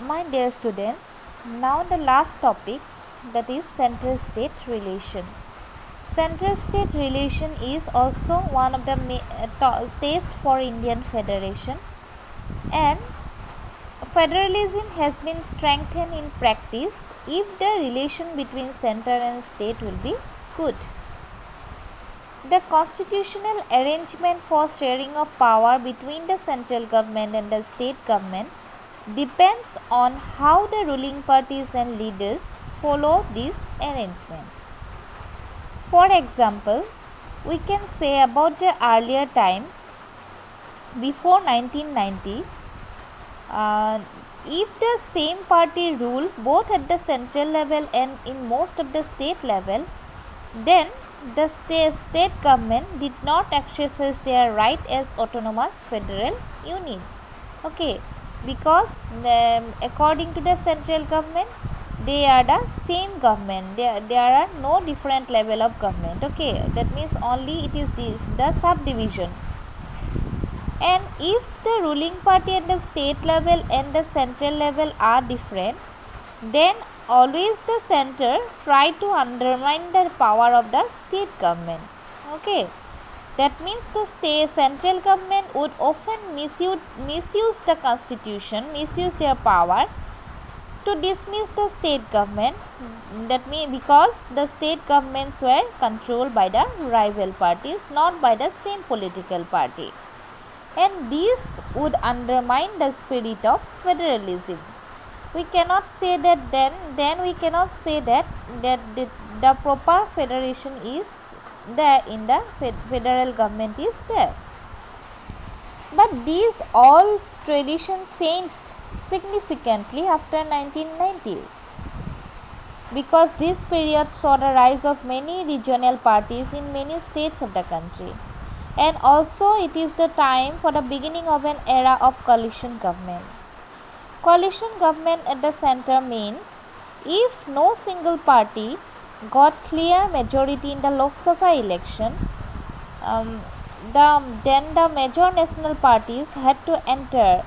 My dear students, now the last topic, that is center-state relation. Center-state relation is also one of the test for Indian Federation, and federalism has been strengthened in practice if the relation between center and state will be good. The constitutional arrangement for sharing of power between the central government and the state government depends on how the ruling parties and leaders follow these arrangements. For example, we can say about the earlier time before 1990s, if the same party ruled both at the central level and in most of the state level, then the state government did not exercise their right as autonomous federal unit. Okay, because according to the central government, they are the same government. There are no different level of government. Okay, that means only it is the subdivision. And if the ruling party at the state level and the central level are different, then always the center try to undermine the power of the state government. Okay, that means the central government would often misuse the constitution, misuse their power to dismiss the state government. That means because the state governments were controlled by the rival parties, not by the same political party, and this would undermine the spirit of federalism. We cannot say that then we cannot say that the proper federation is there in the federal government is there. But these all traditions changed significantly after 1990, because this period saw the rise of many regional parties in many states of the country, and also it is the time for the beginning of an era of coalition government. Coalition government at the center means if no single party got clear majority in the Lok Sabha election, then the major national parties had to enter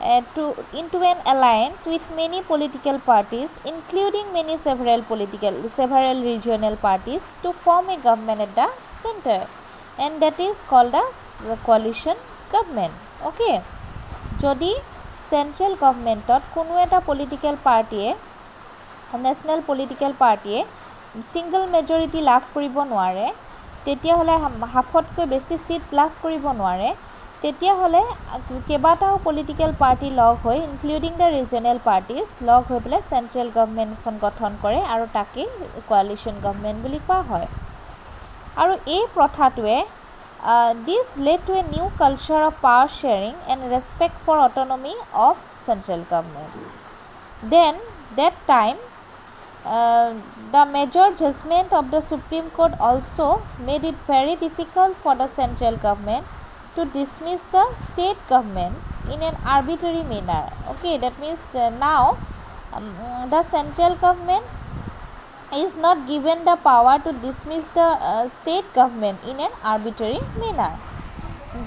into an alliance with many political parties, including several regional parties, to form a government at the center, and that is called as coalition government. Okay, jodi central governmentত কোনো এটা political পাৰ্টিয়ে national political পাৰ্টিয়ে single majority লাভ কৰিব নোৱাৰে, তেতিয়াহ'লে হাফতকৈ বেছি seat লাভ কৰিব নোৱাৰে, তেতিয়াহ'লে কেইবাটাও পলিটিক্যাল পাৰ্টি লগ হৈ including the regional parties log হৈ পেলাই চেণ্ট্ৰেল গভৰ্ণমেণ্টখন গঠন কৰে আৰু তাকে কোৱালিশ্যন গভৰ্ণমেণ্ট বুলি কোৱা হয়। আৰু এই প্ৰথাটোৱে this led to a new culture of power sharing and respect for autonomy of central government. Then that time the major judgment of the Supreme Court also made it very difficult for the central government to dismiss the state government in an arbitrary manner. Okay, that means now the central government is not given the power to dismiss the state government in an arbitrary manner.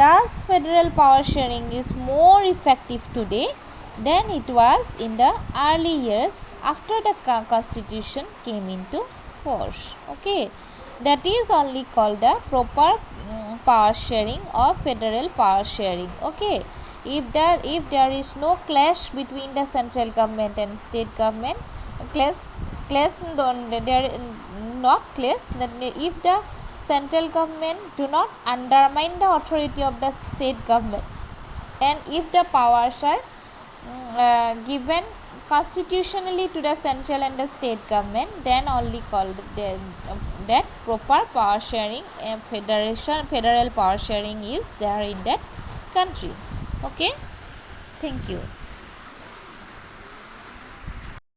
Thus, federal power sharing is more effective today than it was in the early years after the constitution came into force. Okay, that is only called the proper power sharing or federal power sharing. Okay, if there is no clash between the central government and state government, there not clash, that if the central government do not undermine the authority of the state government, and if the powers are given constitutionally to the central and the state government, then only called that proper power sharing and federal power sharing is there in that country. Okay, thank you.